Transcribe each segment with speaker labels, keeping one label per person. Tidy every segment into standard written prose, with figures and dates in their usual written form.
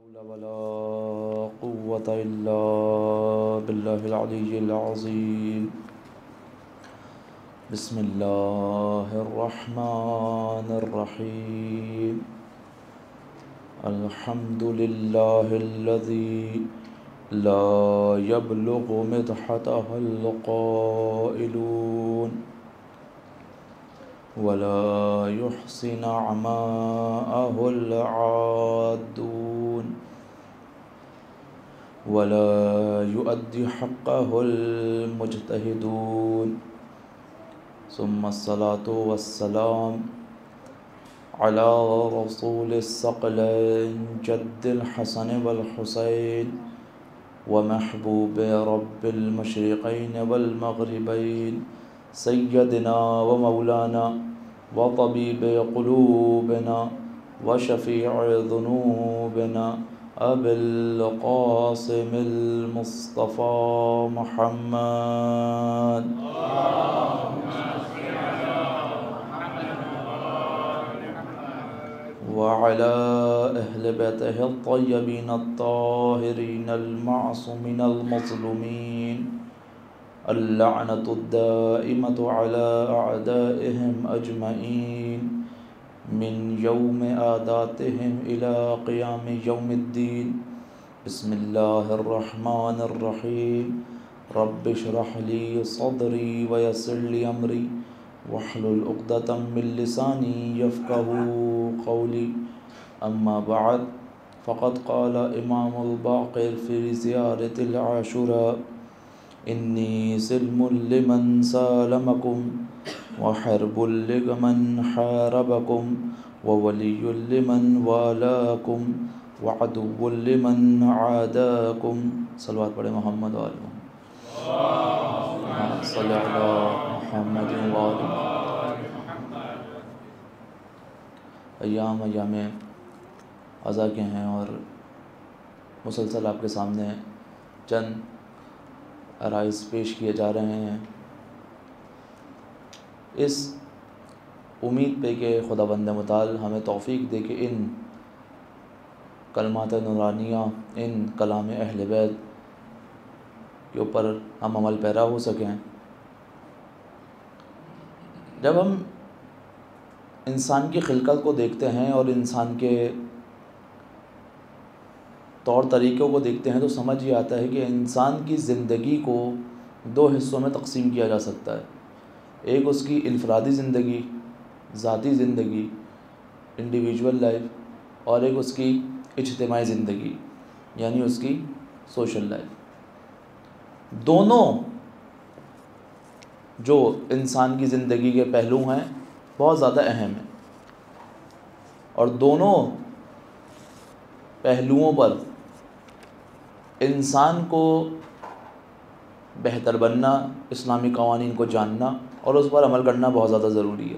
Speaker 1: حول ولا قوة إلا بالله العلي العظيم. بسم الله الرحمن الرحيم. الحمد لله الذي لا يبلغ مدحته القائلون ولا يحسن عماءه العادون ولا يؤدي حقه المجتهدون. ثم الصلاة والسلام على رسول الثقلين جد الحسن والحسين ومحبوب رب المشرقين والمغربين سيدنا ومولانا وطبيب قلوبنا وشفيع ذنوبنا أبي القاسم المصطفى محمد وعلى أهل بيته الطيبين الطاهرين المعصومين المظلومين اللعنة الدائمة على أعدائهم أجمعين من يوم آداتهم إلى قيام يوم الدين. بسم الله الرحمن الرحيم. رب اشرح لي صدري ويسر لي أمري واحلل عقدة من لساني يفقهوا قولي. أما بعد فقد قال إمام الباقر في زيارة العاشوراء: إني سلم لمن سالمكم وحرب لمن حاربكم وولي لمن والاكم وعدو لمن عاداكم. صلوات پڑھیں محمد و آل محمد. صلی علی محمد و آل محمد. ایام اضحیٰ کے ہیں اور مسلسل آپ کے سامنے چند عرائض پیش کیے جا رہے ہیں اس امید پہ کہ خدا بند متعال ہمیں توفیق دے کہ ان کلمات نورانیہ، ان کلام اہل بیت کے اوپر ہم عمل پیرا ہو سکیں. جب ہم انسان کی خلقت کو دیکھتے ہیں اور انسان کے طور طریقوں کو دیکھتے ہیں تو سمجھ یہ آتا ہے کہ انسان کی زندگی کو دو حصوں میں تقسیم کیا جا سکتا ہے. ایک اس کی انفرادی زندگی، ذاتی زندگی، انڈیویجول لائف، اور ایک اس کی اجتماعی زندگی یعنی اس کی سوشل لائف. دونوں جو انسان کی زندگی کے پہلو ہیں بہت زیادہ اہم ہیں اور دونوں پہلوؤں پر انسان کو بہتر بننا، اسلامی قوانین کو جاننا اور اس پر عمل کرنا بہت زیادہ ضروری ہے.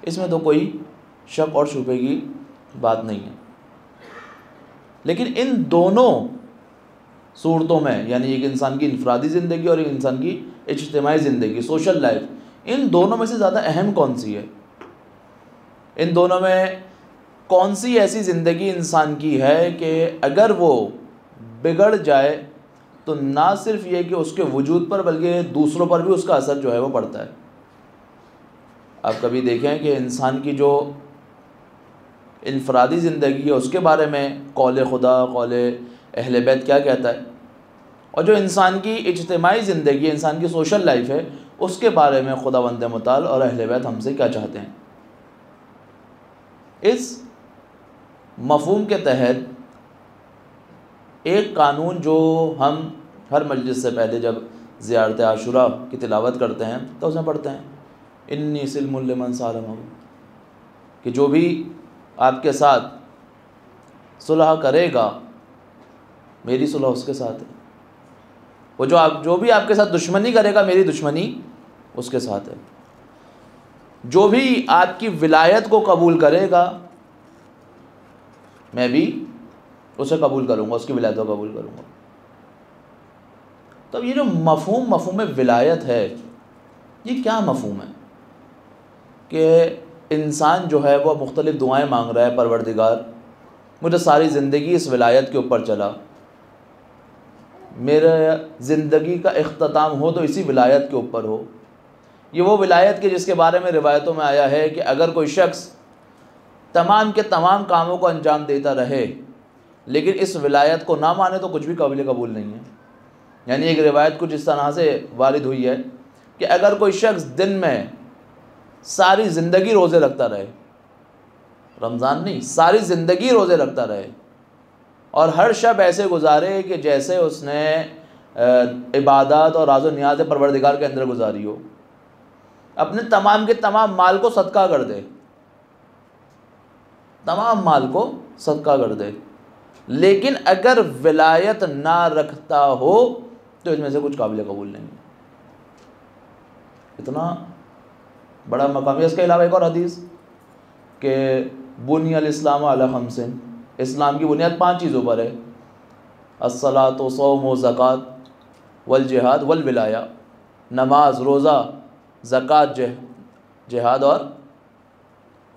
Speaker 1: اس میں تو کوئی شک اور شبہے کی بات نہیں ہے. لیکن ان دونوں صورتوں میں یعنی ایک انسان کی انفرادی زندگی اور ایک انسان کی اجتماعی زندگی، سوشل لائف، ان دونوں میں سے زیادہ اہم کون سی ہے؟ ان دونوں میں کون سی ایسی زندگی انسان کی ہے کہ اگر وہ بگڑ جائے تو نہ صرف یہ کہ اس کے وجود پر بلکہ دوسروں پر بھی اس کا اثر جو ہے وہ پڑتا ہے. آپ کبھی دیکھیں کہ انسان کی جو انفرادی زندگی ہے اس کے بارے میں قول خدا، قول اہل بیت کیا کہتا ہے، اور جو انسان کی اجتماعی زندگی ہے، انسان کی سوشل لائف ہے، اس کے بارے میں خدا بند متعال اور اہل بیت ہم سے کیا چاہتے ہیں. اس مفہوم کے تحت ایک قانون جو ہم ہر مجلس سے پہلے جب زیارت عاشوراء کی تلاوت کرتے ہیں تو اس میں پڑھتے ہیں انی سلم لمن سالمہ، کہ جو بھی آپ کے ساتھ صلح کرے گا میری صلح اس کے ساتھ ہے، وہ جو بھی آپ کے ساتھ دشمنی کرے گا میری دشمنی اس کے ساتھ ہے، جو بھی آپ کی ولایت کو قبول کرے گا میں بھی اسے قبول کروں گا، اس کی ولایت کو قبول کروں گا. تو یہ جو مفہوم ولایت ہے یہ کیا مفہوم ہے کہ انسان جو ہے وہ مختلف دعائیں مانگ رہا ہے، پروردگار مجھے ساری زندگی اس ولایت کے اوپر چلا، میرا زندگی کا اختتام ہو تو اسی ولایت کے اوپر ہو۔ یہ وہ ولایت کے جس کے بارے میں روایتوں میں آیا ہے کہ اگر کوئی شخص تمام کے تمام کاموں کو انجام دیتا رہے لیکن اس ولایت کو نہ مانے تو کچھ بھی قابل قبول نہیں ہے۔ یعنی ایک روایت کچھ اس طرح سے وارد ہوئی ہے کہ اگر کوئی شخص دن میں ساری زندگی روزے رکھتا رہے، رمضان نہیں، ساری زندگی روزے رکھتا رہے، اور ہر شب ایسے گزارے کہ جیسے اس نے عبادات اور راز و نیاز پروردگار کے اندر گزاری ہو، اپنے تمام کے تمام مال کو صدقہ کر دے، تمام مال کو صدقہ کر دے، لیکن اگر ولایت نہ رکھتا ہو تو اس میں سے کچھ قابل قبول نہیں ہے۔ اتنا بڑا مقام ہے۔ اس کے علاوہ ایک اور حدیث کہ بنی الاسلام علی خمس، اسلام کی بنیاد 5 چیزوں پر ہے: الصلاۃ و صوم و زکوٰۃ والجہاد والولایہ، نماز، روزہ، زکوٰۃ، جہاد اور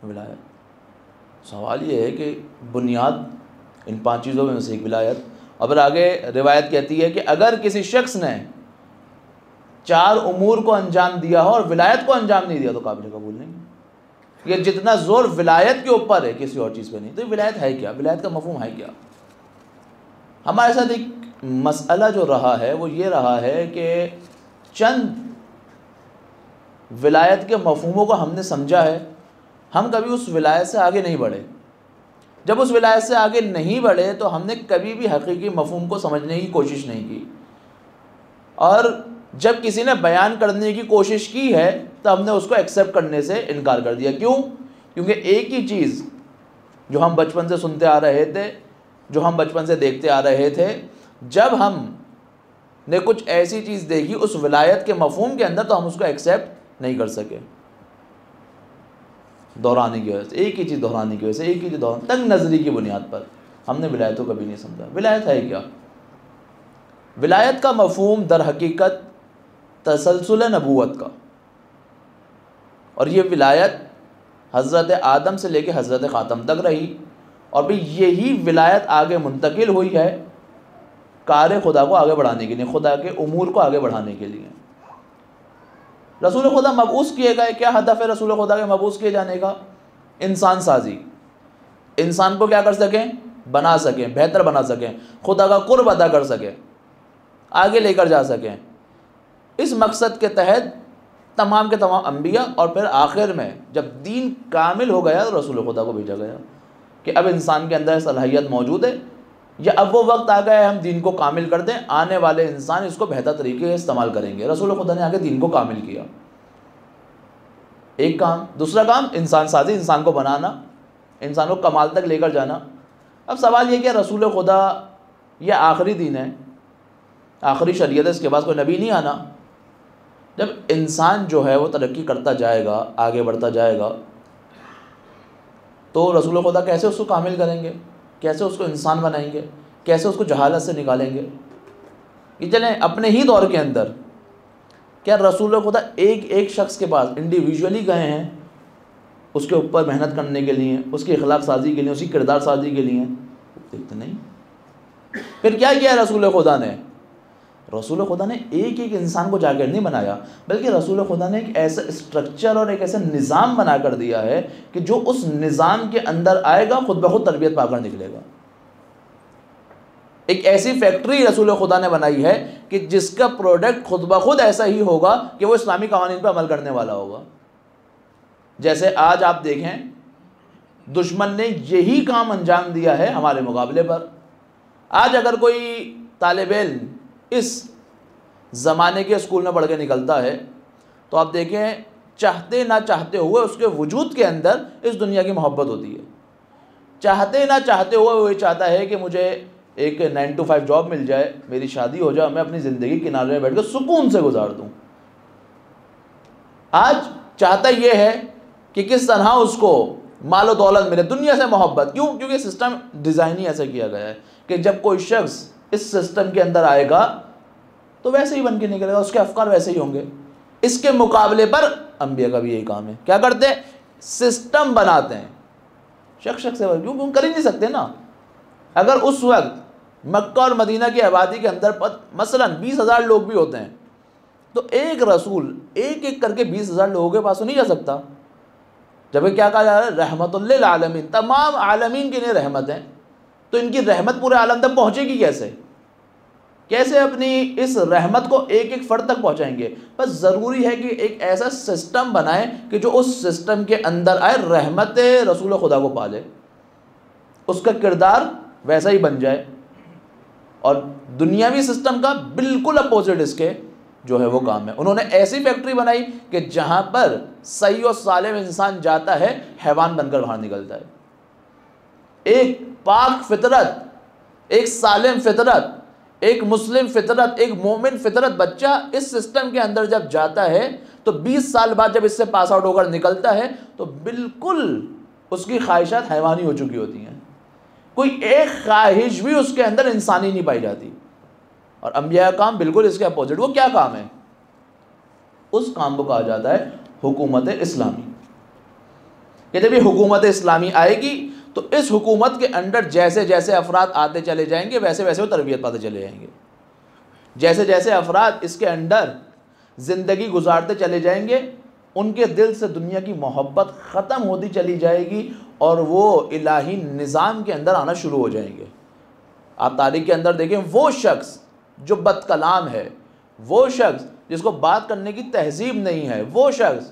Speaker 1: ولایت۔ سوال یہ ہے کہ بنیاد ان 5 چیزوں میں سے ایک ولایت، اور پھر آگے روایت کہتی ہے کہ اگر کسی شخص نے 4 امور کو انجام دیا ہو اور ولایت کو انجام نہیں دیا تو قابل قبول نہیں۔ یہ جتنا زور ولایت کے اوپر ہے کسی اور چیز پہ نہیں۔ تو یہ ولایت ہے کیا؟ ولایت کا مفہوم ہے کیا؟ ہمارے ساتھ ایک مسئلہ جو رہا ہے وہ یہ رہا ہے کہ چند ولایت کے مفہوموں کو ہم نے سمجھا ہے، ہم کبھی اس ولایت سے آگے نہیں بڑھے۔ جب اس ولایت سے آگے نہیں بڑھے تو ہم نے کبھی بھی حقیقی مفہوم کو سمجھنے کی کوشش نہیں کی، اور جب کسی نے بیان کرنے کی کوشش کی ہے تو ہم نے اس کو ایکسیپٹ کرنے سے انکار کر دیا۔ کیوں؟ کیونکہ ایک ہی چیز جو ہم بچپن سے سنتے آ رہے تھے، جو ہم بچپن سے دیکھتے آ رہے تھے، جب ہم نے کچھ ایسی چیز دیکھی اس ولایت کے مفہوم کے اندر تو ہم اس کو ایکسیپٹ نہیں کر سکے، دہرانے کی وجہ سے، ایک ہی چیز دہرانے کی وجہ سے، ایک ہی چیز تنگ نظری کی بنیاد پر ہم نے ولایت کو کبھی نہیں سمجھا۔ ولایت ہے کیا؟ ولایت کا مفہوم در حقیقت تسلسل نبوت کا، اور یہ ولایت حضرت آدم سے لے کے حضرت خاتم تک رہی، اور پھر یہی ولایت آگے منتقل ہوئی ہے کار خدا کو آگے بڑھانے کے لیے، خدا کے امور کو آگے بڑھانے کے لیے۔ رسول خدا مبعوث کیے گئے، کیا ہدف ہے رسول خدا کے مبعوث کیے جانے کا؟ انسان سازی، انسان کو کیا کر سکیں؟ بنا سکیں، بہتر بنا سکیں، خدا کا قرب ادا کر سکیں، آگے لے کر جا سکیں۔ اس مقصد کے تحت تمام کے تمام انبیاء، اور پھر آخر میں جب دین کامل ہو گیا تو رسول خدا کو بھیجا گیا کہ اب انسان کے اندر صلاحیت موجود ہے، یا اب وہ وقت آ گیا ہے ہم دین کو کامل کر دیں، آنے والے انسان اس کو بہتر طریقے سے استعمال کریں گے۔ رسول خدا نے آگے دین کو کامل کیا، ایک کام۔ دوسرا کام انسان سازی، انسان کو بنانا، انسان کو کمال تک لے کر جانا۔ اب سوال یہ کہ رسول خدا یہ آخری دین ہے، آخری شریعت ہے، اس کے بعد کوئی نبی نہیں آنا۔ جب انسان جو ہے وہ ترقی کرتا جائے گا، آگے بڑھتا جائے گا، تو رسول خدا کیسے اس کو کامل کریں گے؟ کیسے اس کو انسان بنائیں گے؟ کیسے اس کو جہالت سے نکالیں گے؟ یہ چلیں اپنے ہی دور کے اندر کیا رسول خدا ایک ایک شخص کے پاس انڈیویجولی گئے ہیں اس کے اوپر محنت کرنے کے لیے، اس کی اخلاق سازی کے لیے، اس کی کردار سازی کے لیے؟ دیکھتے نہیں۔ پھر کیا کیا رسول خدا نے؟ رسول خدا نے ایک ایک انسان کو جا کر نہیں بنایا، بلکہ رسول خدا نے ایک ایسا اسٹرکچر اور ایک ایسا نظام بنا کر دیا ہے کہ جو اس نظام کے اندر آئے گا خود بخود تربیت پا کر نکلے گا۔ ایک ایسی فیکٹری رسول خدا نے بنائی ہے کہ جس کا پروڈکٹ خود بخود ایسا ہی ہوگا کہ وہ اسلامی قوانین پر عمل کرنے والا ہوگا۔ جیسے آج آپ دیکھیں دشمن نے یہی کام انجام دیا ہے ہمارے مقابلے پر۔ آج اگر کوئی طالب علم اس زمانے کے اسکول میں پڑھ کے نکلتا ہے تو آپ دیکھیں چاہتے نہ چاہتے ہوئے اس کے وجود کے اندر اس دنیا کی محبت ہوتی ہے۔ چاہتے نہ چاہتے ہوئے وہ یہ چاہتا ہے کہ مجھے ایک 9 to 5 جاب مل جائے، میری شادی ہو جائے، میں اپنی زندگی کنارے میں بیٹھ کے سکون سے گزار دوں۔ آج چاہتا یہ ہے کہ کس طرح اس کو مال و دولت ملے، دنیا سے محبت۔ کیوں؟ کیونکہ سسٹم ڈیزائن ہی ایسا کیا گیا ہے کہ جب کوئی شخص اس سسٹم کے اندر آئے گا تو ویسے ہی بن کے نکلے گا، اس کے افکار ویسے ہی ہوں گے۔ اس کے مقابلے پر انبیاء کا بھی یہی کام ہے، کیا کرتے ہیں؟ سسٹم بناتے ہیں۔ شخص سے کیوں کر ہی نہیں سکتے نا، اگر اس وقت مکہ اور مدینہ کی آبادی کے اندر مثلاً 20,000 لوگ بھی ہوتے ہیں تو ایک رسول ایک ایک کر کے 20,000 لوگوں کے پاس تو نہیں جا سکتا. جبکہ کیا کہا جا رہا ہے؟ رحمت للعالمین، تمام عالمین کے لیے رحمت ہیں. تو ان کی رحمت پورے عالم تک پہنچے گی کیسے اپنی اس رحمت کو ایک ایک فرد تک پہنچائیں گے؟ بس ضروری ہے کہ ایک ایسا سسٹم بنائیں کہ جو اس سسٹم کے اندر آئے رحمت رسول خدا کو پالے، اس کا کردار ویسا ہی بن جائے. اور دنیاوی سسٹم کا بالکل اپوزٹ اس کے جو ہے وہ کام ہے. انہوں نے ایسی فیکٹری بنائی کہ جہاں پر صحیح و سالم انسان جاتا ہے حیوان بن کر باہر نکلتا ہے. ایک پاک فطرت، ایک سالم فطرت، ایک مسلم فطرت، ایک مومن فطرت بچہ اس سسٹم کے اندر جب جاتا ہے تو 20 سال بعد جب اس سے پاس آؤٹ ہو کر نکلتا ہے تو بالکل اس کی خواہشات حیوانی ہو چکی ہوتی ہیں. کوئی ایک خواہش بھی اس کے اندر انسانی نہیں پائی جاتی. اور انبیاء کا کام بالکل اس کے اپوزٹ. وہ کیا کام ہے؟ اس کام کو کہا جاتا ہے حکومت اسلامی. کہ جب یہ حکومت اسلامی آئے گی تو اس حکومت کے اندر جیسے جیسے افراد آتے چلے جائیں گے ویسے ویسے وہ تربیت پاتے چلے جائیں گے. جیسے جیسے افراد اس کے اندر زندگی گزارتے چلے جائیں گے ان کے دل سے دنیا کی محبت ختم ہوتی چلی جائے گی اور وہ الہی نظام کے اندر آنا شروع ہو جائیں گے. آپ تاریخ کے اندر دیکھیں وہ شخص جو بد کلام ہے، وہ شخص جس کو بات کرنے کی تہذیب نہیں ہے، وہ شخص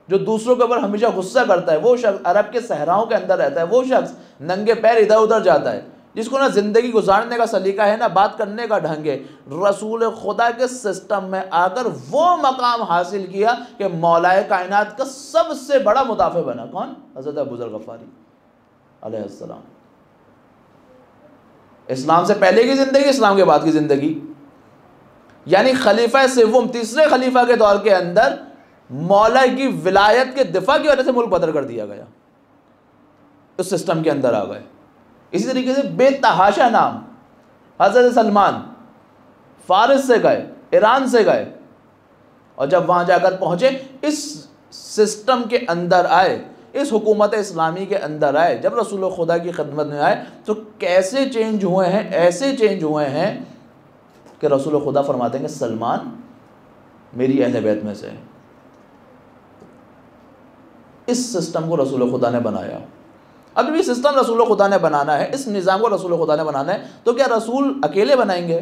Speaker 1: جو دوسروں کے اوپر ہمیشہ غصہ کرتا ہے، وہ شخص عرب کے صحراؤں کے اندر رہتا ہے، وہ شخص ننگے پیر ادھر ادھر جاتا ہے، جس کو نہ زندگی گزارنے کا سلیقہ ہے نہ بات کرنے کا ڈھنگ ہے، رسول خدا کے سسٹم میں آ کر وہ مقام حاصل کیا کہ مولائے کائنات کا سب سے بڑا مدافع بنا. کون؟ حضرت ابو ذر غفاری علیہ السلام. اسلام سے پہلے کی زندگی، اسلام کے بعد کی زندگی، یعنی خلیفہ سوم تیسرے خلیفہ کے دور کے اندر مولا کی ولایت کے دفاع کی وجہ سے ملک بدر کر دیا گیا، اس سسٹم کے اندر آ گئے. اسی طریقے سے بے تحاشا نام حضرت سلمان فارس سے گئے، ایران سے گئے، اور جب وہاں جا کر پہنچے اس سسٹم کے اندر آئے، اس حکومت اسلامی کے اندر آئے، جب رسول خدا کی خدمت میں آئے تو کیسے چینج ہوئے ہیں؟ ایسے چینج ہوئے ہیں کہ رسول خدا فرماتے ہیں کہ سلمان میری اہل بیت میں سے ہے. اس سسٹم کو رسول خدا نے بنایا. اب یہ سسٹم رسول خدا نے بنانا ہے، اس نظام کو رسول خدا نے بنانا ہے، تو کیا رسول اکیلے بنائیں گے؟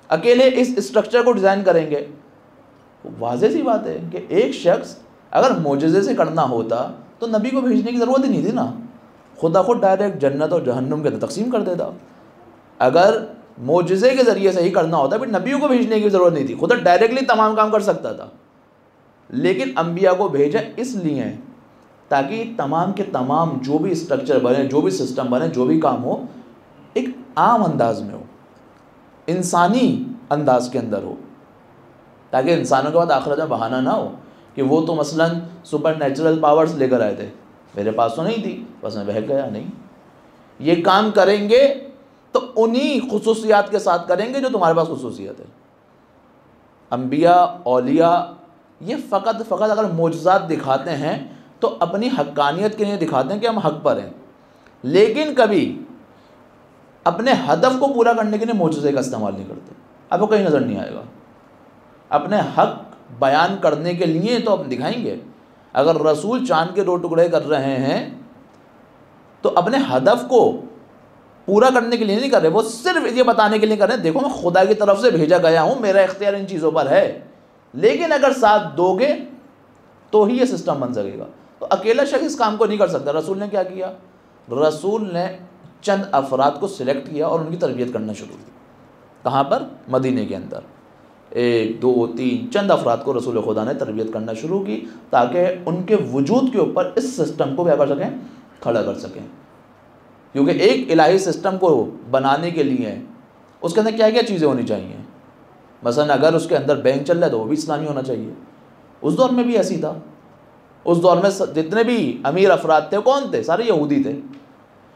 Speaker 1: اکیلے اس اسٹرکچر کو ڈیزائن کریں گے؟ واضح سی بات ہے کہ ایک شخص اگر معجزے سے کرنا ہوتا تو نبی کو بھیجنے کی ضرورت ہی نہیں تھی نا. خدا خود ڈائریکٹ جنت اور جہنم کے اندر تقسیم کر دیتا. اگر معجزے کے ذریعے سے ہی کرنا ہوتا پھر نبیوں کو بھیجنے کی ضرورت نہیں تھی، خدا ڈائریکٹلی تمام کام کر سکتا تھا. لیکن انبیاء کو بھیجا اس لیے تاکہ تمام کے تمام جو بھی اسٹرکچر بنے، جو بھی سسٹم بنے، جو بھی کام ہو ایک عام انداز میں ہو، انسانی انداز کے اندر ہو، تاکہ انسانوں کے بعد آخرت میں بہانہ نہ ہو کہ وہ تو مثلاً سپر نیچرل پاورز لے کر آئے تھے، میرے پاس تو نہیں تھی، بس میں بہک گیا. نہیں، یہ کام کریں گے تو انہی خصوصیات کے ساتھ کریں گے جو تمہارے پاس خصوصیت ہے. انبیاء، اولیاء یہ فقط اگر معجزات دکھاتے ہیں تو اپنی حقانیت کے لیے دکھاتے ہیں کہ ہم حق پر ہیں، لیکن کبھی اپنے ہدف کو پورا کرنے کے لیے معجزے کا استعمال نہیں کرتے. آپ کو کہیں نظر نہیں آئے گا. اپنے حق بیان کرنے کے لیے تو آپ دکھائیں گے. اگر رسول چاند کے 2 ٹکڑے کر رہے ہیں تو اپنے ہدف کو پورا کرنے کے لیے نہیں کر رہے، وہ صرف یہ بتانے کے لیے کر رہے ہیں دیکھو میں خدا کی طرف سے بھیجا گیا ہوں، میرا اختیار ان چیزوں پر ہے. لیکن اگر ساتھ دو گے تو ہی یہ سسٹم بن سکے گا. تو اکیلا شخص اس کام کو نہیں کر سکتا. رسول نے کیا کیا؟ رسول نے چند افراد کو سلیکٹ کیا اور ان کی تربیت کرنا شروع کی. کہاں پر؟ مدینے کے اندر. 1 2 3 چند افراد کو رسول خدا نے تربیت کرنا شروع کی تاکہ ان کے وجود کے اوپر اس سسٹم کو کیا کر سکیں؟ کھڑا کر سکیں. کیونکہ ایک الہی سسٹم کو بنانے کے لیے اس کے اندر کیا کیا چیزیں ہونی چاہیے؟ مثلا اگر اس کے اندر بینک چل رہا ہے تو وہ بھی اسلامی ہونا چاہیے. اس دور میں بھی ایسی تھا. اس دور میں جتنے بھی امیر افراد تھے کون تھے؟ سارے یہودی تھے.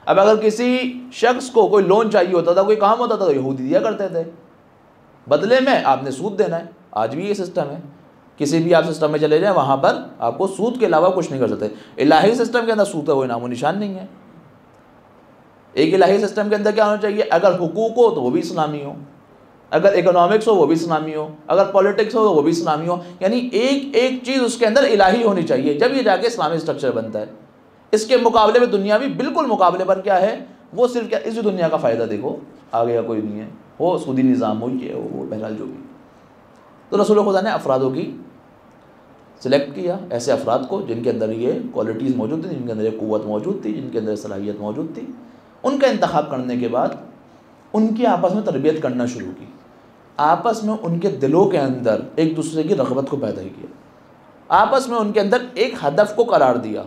Speaker 1: اب اگر کسی شخص کو کوئی لون چاہیے ہوتا تھا، کوئی کام ہوتا تھا تو یہودی دیا کرتے تھے، بدلے میں آپ نے سود دینا ہے. آج بھی یہ سسٹم ہے. کسی بھی آپ سسٹم میں چلے جائیں وہاں پر آپ کو سود کے علاوہ کچھ نہیں کر سکتے. الہی سسٹم کے اندر سود کا کوئی نام و نشان نہیں ہے. ایک الہی سسٹم کے اندر کیا ہونا چاہیے؟ اگر حقوق ہو تو وہ بھی اسلامی ہو، اگر اکنامکس ہو وہ بھی اسلامی ہو، اگر پولیٹکس ہو تو وہ بھی اسلامی ہو، یعنی ایک ایک چیز اس کے اندر الہی ہونی چاہیے، جب یہ جا کے اسلامی اسٹرکچر بنتا ہے۔ اس کے مقابلے میں دنیاوی بالکل مقابلے پر کیا ہے؟ وہ صرف کیا اسی دنیا کا فائدہ دیکھو، آگے کا کوئی نہیں ہے، وہ سودی نظام ہو، یہ وہ بہرحال جو بھی۔ تو رسول خدا نے افرادوں کی سلیکٹ کیا، ایسے افراد کو جن کے اندر یہ کوالٹیز موجود تھیں، جن کے اندر یہ قوت موجود تھی، جن کے اندر صلاحیت موجود تھی۔ ان کا انتخاب کرنے کے بعد ان کی آپس میں تربیت کرنا شروع کی، آپس میں ان کے دلوں کے اندر ایک دوسرے کی رغبت کو پیدا کیا، آپس میں ان کے اندر ایک ہدف کو قرار دیا،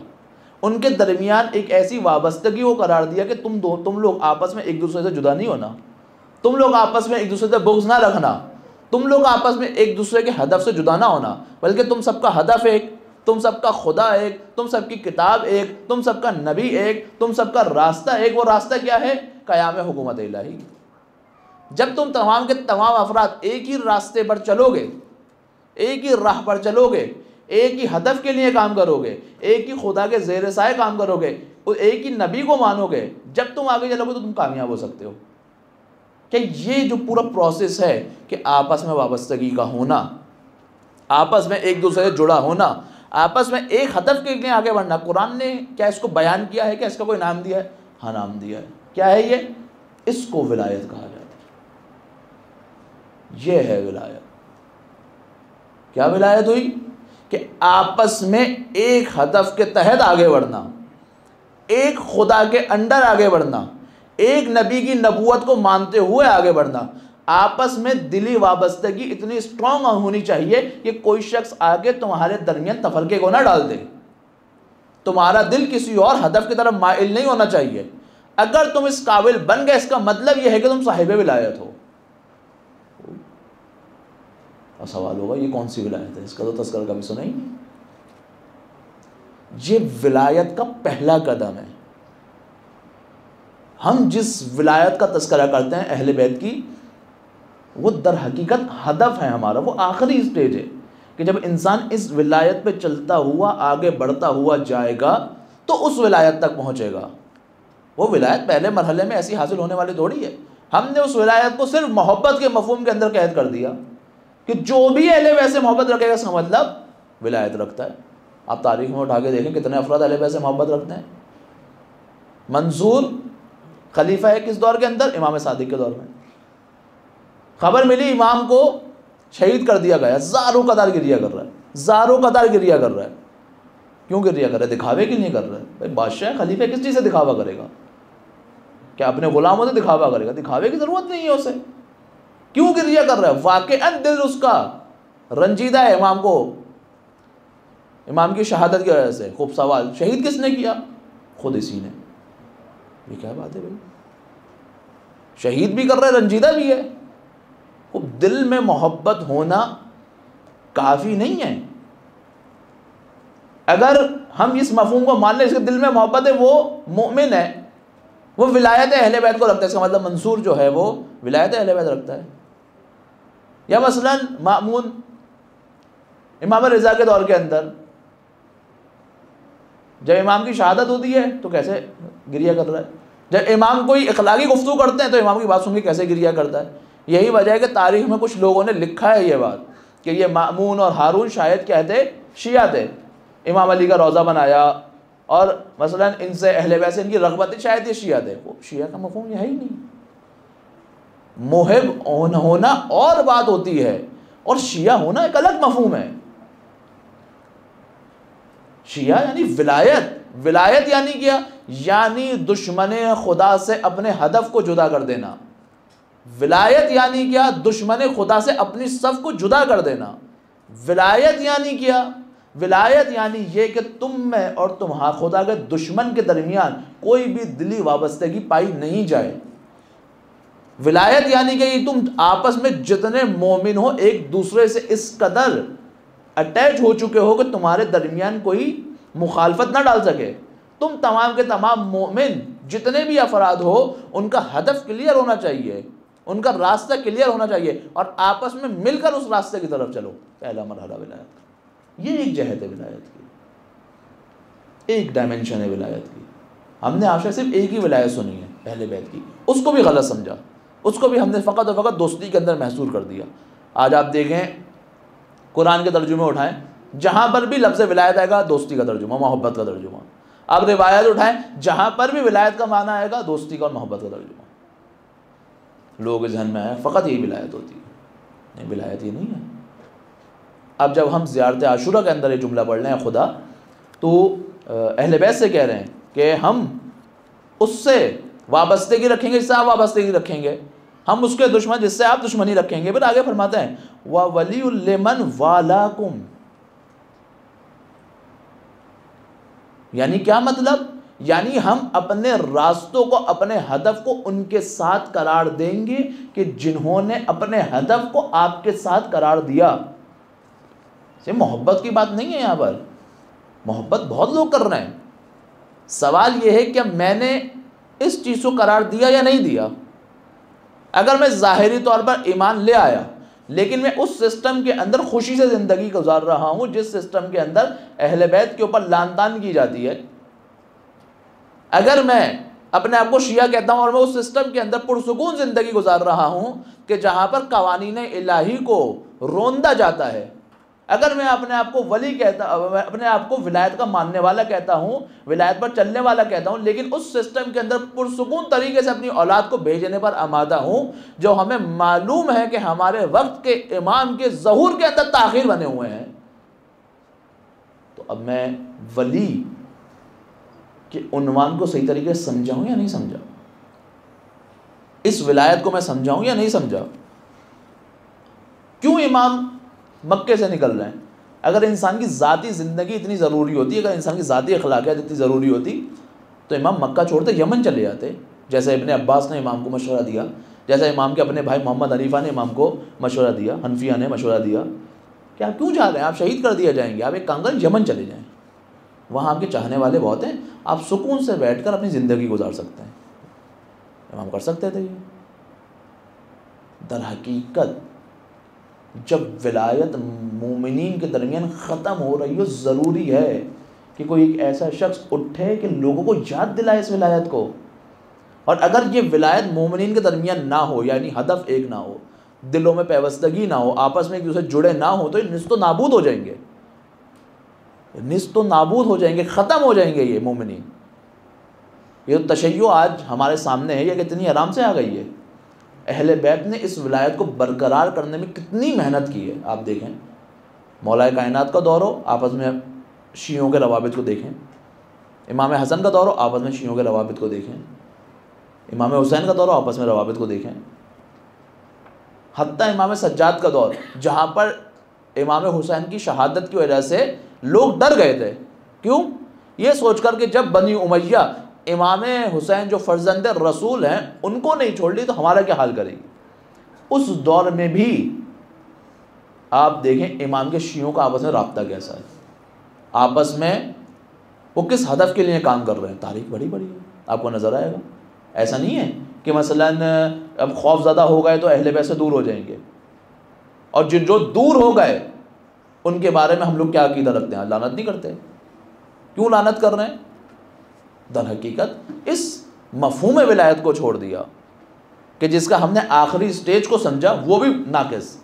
Speaker 1: ان کے درمیان ایک ایسی وابستگی کو قرار دیا کہ تم لوگ آپس میں ایک دوسرے سے جدا نہیں ہونا، تم لوگ آپس میں ایک دوسرے سے بغض نہ رکھنا، تم لوگ آپس میں ایک دوسرے کے ہدف سے جدا نہ ہونا، بلکہ تم سب کا ہدف ایک، تم سب کا خدا ایک، تم سب کی کتاب ایک، تم سب کا نبی ایک، تم سب کا راستہ ایک۔ وہ راستہ کیا ہے؟ قیام حکومت الہی۔ جب تم تمام کے تمام افراد ایک ہی راستے پر چلو گے، ایک ہی راہ پر چلو گے، ایک ہی ہدف کے لیے کام کرو گے، ایک ہی خدا کے زیر سائے کام کرو گے، ایک ہی نبی کو مانو گے، جب تم آگے چلو گے تو تم کامیاب ہو سکتے ہو۔ کہ یہ جو پورا پروسیس ہے کہ آپس میں وابستگی کا ہونا، آپس میں ایک دوسرے سے جڑا ہونا، آپس میں ایک ہدف کے لیے آگے بڑھنا، قرآن نے کیا اس کو بیان کیا ہے؟ کیا اس کا کوئی نام دیا ہے؟ ہاں نام دیا ہے۔ کیا ہے یہ؟ اس کو ولایت کہا جاتا ہے۔ یہ ہے ولایت۔ کیا ولایت ہوئی؟ کہ آپس میں ایک ہدف کے تحت آگے بڑھنا، ایک خدا کے انڈر آگے بڑھنا، ایک نبی کی نبوت کو مانتے ہوئے آگے بڑھنا۔ آپس میں دلی وابستگی اتنی سٹرونگ ہونی چاہیے کہ کوئی شخص آگے تمہارے درمیان تفرقے کو نہ ڈال دے، تمہارا دل کسی اور ہدف کی طرف مائل نہیں ہونا چاہیے۔ اگر تم اس قابل بن گئے، اس کا مطلب یہ ہے کہ تم صاحب ولایت ہو۔ اور سوال ہوگا یہ کون سی ولایت ہے؟ اس کا تو تذکرہ کبھی سنا ہی نہیں۔ یہ ولایت کا پہلا قدم ہے۔ ہم جس ولایت کا تذکرہ کرتے ہیں اہل بیت کی، وہ در حقیقت ہدف ہے ہمارا، وہ آخری سٹیج ہے کہ جب انسان اس ولایت پہ چلتا ہوا آگے بڑھتا ہوا جائے گا تو اس ولایت تک پہنچے گا۔ وہ ولایت پہلے مرحلے میں ایسی حاصل ہونے والی تھوڑی ہے۔ ہم نے اس ولایت کو صرف محبت کے مفہوم کے اندر قید کر دیا کہ جو بھی اہل بیت سے محبت رکھے گا اس کا مطلب ولایت رکھتا ہے۔ آپ تاریخ میں اٹھا کے دیکھیں کتنے افراد اہل بیت سے محبت رکھتے ہیں۔ منصور خلیفہ ہے کس دور کے اندر؟ امام صادق کے دور میں۔ خبر ملی امام کو شہید کر دیا گیا، زاروں قطار گریہ کر رہا ہے، زاروں قطار گریہ کر رہا ہے۔ کیوں گریہ کر رہا ہے؟ دکھاوے کے لیے کر رہا ہے۔ بھائی بادشاہ خلیفہ کس چیز سے دکھاوا کرے گا؟ کیا اپنے غلاموں سے دکھاوا کرے گا؟ دکھاوے کی ضرورت نہیں ہے اسے۔ کیوں گریہ کر رہا ہے؟ واقعاً دل اس کا رنجیدہ ہے امام کو، امام کی شہادت کی وجہ سے۔ خوب سوال، شہید کس نے کیا؟ خود اسی نے۔ یہ کیا بات ہے بھائی؟ شہید بھی کر رہا ہے، رنجیدہ بھی ہے۔ دل میں محبت ہونا کافی نہیں ہے۔ اگر ہم اس مفہوم کو مان لیں اس کے دل میں محبت ہے، وہ مومن ہے، وہ ولایت اہل بیت کو رکھتا ہے، اس کا مطلب منصور جو ہے وہ ولایت اہل بیت رکھتا ہے۔ یا مثلا مأمون امام رضا کے دور کے اندر جب امام کی شہادت ہوتی ہے تو کیسے گریہ کر رہا ہے؟ جب امام کوئی اخلاقی گفتگو کرتے ہیں تو امام کی بات سن کے کیسے گریہ کرتا ہے؟ یہی وجہ ہے کہ تاریخ میں کچھ لوگوں نے لکھا ہے یہ بات کہ یہ مأمون اور ہارون شاید کیا تھے؟ شیعہ تھے۔ امام علی کا روضہ بنایا اور مثلا ان سے اہل بیت سے ان کی رغبت، شاید یہ شیعہ تھے۔ وہ شیعہ کا مفہوم یہ ہے ہی نہیں۔ محب ہونا اور بات ہوتی ہے اور شیعہ ہونا ایک الگ مفہوم ہے۔ شیعہ یعنی ولایت۔ ولایت یعنی کیا؟ یعنی دشمن خدا سے اپنے ہدف کو جدا کر دینا۔ ولایت یعنی کیا؟ دشمن خدا سے اپنی صف کو جدا کر دینا۔ ولایت یعنی کیا؟ ولایت یعنی یہ کہ تم میں اور خدا کے دشمن کے درمیان کوئی بھی دلی وابستگی پائی نہیں جائے۔ ولایت یعنی کہ تم آپس میں جتنے مومن ہو ایک دوسرے سے اس قدر اٹیچ ہو چکے ہو کہ تمہارے درمیان کوئی مخالفت نہ ڈال سکے۔ تم تمام کے تمام مومن جتنے بھی افراد ہو ان کا ہدف کلیئر ہونا چاہیے، ان کا راستہ کلیئر ہونا چاہیے اور آپس میں مل کر اس راستے کی طرف چلو۔ پہلا مرحلہ ولایت کا، یہ ایک جہت ہے ولایت کی، ایک ڈائمنشن ہے ولایت کی۔ ہم نے آج تک صرف ایک ہی ولایت سنی ہے، اہل بیت کی، اس کو بھی غلط سمجھا، اس کو بھی ہم نے فقط اور فقط دوستی کے اندر محصور کر دیا۔ آج آپ دیکھیں قرآن کے ترجمے اٹھائیں، جہاں پر بھی لفظ ولایت آئے گا دوستی کا ترجمہ، محبت کا ترجمہ۔ اب روایت اٹھائیں، جہاں پر بھی ولایت کا معنی آئے گا دوستی کا اور محبت کا ترجمہ۔ لوگوں کے ذہن میں آیا فقط یہی ولایت ہوتی ہے، نہیں، ولایت یہ نہیں ہے۔ اب جب ہم زیارت عاشورہ کے اندر یہ جملہ پڑھ لیں خدا، تو اہل بیت سے کہہ رہے ہیں کہ ہم اس سے وابستگی رکھیں گے جس سے آپ وابستگی رکھیں گے، ہم اس کے دشمن جس سے آپ دشمنی رکھیں گے۔ پھر آگے فرماتے ہیں وَوَلِيٌّ لِّمَنْ وَالَاكُمْ، یعنی کیا مطلب؟ یعنی ہم اپنے راستوں کو، اپنے ہدف کو ان کے ساتھ قرار دیں گے کہ جنہوں نے اپنے ہدف کو آپ کے ساتھ قرار دیا۔ یہ محبت کی بات نہیں ہے، یہاں پر محبت بہت لوگ کر رہے ہیں، سوال یہ ہے کہ میں نے اس چیز کو قرار دیا یا نہیں دیا۔ اگر میں ظاہری طور پر ایمان لے آیا لیکن میں اس سسٹم کے اندر خوشی سے زندگی گزار رہا ہوں جس سسٹم کے اندر اہل بیت کے اوپر لعن طعن کی جاتی ہے، اگر میں اپنے آپ کو شیعہ کہتا ہوں اور میں اس سسٹم کے اندر پرسکون زندگی گزار رہا ہوں کہ جہاں پر قوانین الہی کو روندا جاتا ہے، اگر میں اپنے آپ کو ولی کہتا، اپنے آپ کو ولایت کا ماننے والا کہتا ہوں، ولایت پر چلنے والا کہتا ہوں، لیکن اس سسٹم کے اندر پرسکون طریقے سے اپنی اولاد کو بھیجنے پر آمادہ ہوں، جو ہمیں معلوم ہے کہ ہمارے وقت کے امام کے ظہور کے اندر تاخیر بنے ہوئے ہیں، تو اب میں ولی کے عنوان کو صحیح طریقے سے سمجھاؤں یا نہیں سمجھا؟ اس ولایت کو میں سمجھاؤں یا نہیں سمجھا؟ کیوں امام مکے سے نکل رہے ہیں؟ اگر انسان کی ذاتی زندگی اتنی ضروری ہوتی، اگر انسان کی ذاتی اخلاقیات اتنی ضروری ہوتی تو امام مکہ چھوڑتے یمن چلے جاتے، جیسے ابن عباس نے امام کو مشورہ دیا، جیسے امام کے اپنے بھائی محمد حنیفہ نے امام کو مشورہ دیا، حنفیہ نے مشورہ دیا کہ آپ کیوں جا رہے ہیں، آپ شہید کر دیے جائیں گے، آپ ایک کام کریں یمن چلے جائیں، وہاں آپ کے چاہنے والے بہت ہیں، آپ سکون سے بیٹھ کر اپنی زندگی گزار سکتے ہیں۔ امام کر سکتے تھے یہ۔ در حقیقت جب ولایت مومنین کے درمیان ختم ہو رہی ہو، ضروری ہے کہ کوئی ایک ایسا شخص اٹھے کہ لوگوں کو یاد دلائے اس ولایت کو، اور اگر یہ ولایت مومنین کے درمیان نہ ہو، یعنی ہدف ایک نہ ہو، دلوں میں پیوستگی نہ ہو، آپس میں ایک دوسرے جڑے نہ ہو، تو یہ نست و نابود ہو جائیں گے، نست و نابود ہو جائیں گے، ختم ہو جائیں گے یہ مومنین۔ یہ تشیع آج ہمارے سامنے ہے، یہ کتنی آرام سے آ گئی ہے۔ اہل بیت نے اس ولایت کو برقرار کرنے میں کتنی محنت کی ہے، آپ دیکھیں مولا کائنات کا دور ہو، آپس میں شیعوں کے روابط کو دیکھیں، امام حسن کا دور ہو، آپس میں شیعوں کے روابط کو دیکھیں، امام حسین کا دور ہو، آپس میں روابط کو دیکھیں، حتیٰ امام سجاد کا دور جہاں پر امام حسین کی شہادت کی وجہ سے لوگ ڈر گئے تھے، کیوں؟ یہ سوچ کر کہ جب بنی امیہ امام حسین جو فرزند رسول ہیں ان کو نہیں چھوڑ لی تو ہمارا کیا حال کرے گی۔ اس دور میں بھی آپ دیکھیں امام کے شیعوں کا آپس میں رابطہ کیسا ہے، آپس میں وہ کس ہدف کے لیے کام کر رہے ہیں، تاریخ بڑی بڑی ہے، آپ کو نظر آئے گا۔ ایسا نہیں ہے کہ مثلا اب خوف زدہ ہو گئے تو اہل بیت سے دور ہو جائیں گے، اور جو دور ہو گئے ان کے بارے میں ہم لوگ کیا عقیدہ رکھتے ہیں، لعنت نہیں کرتے۔ کیوں لعنت کر رہے ہیں؟ در حقیقت اس مفہوم ولایت کو چھوڑ دیا کہ جس کا ہم نے آخری سٹیج کو سمجھا وہ بھی ناقص،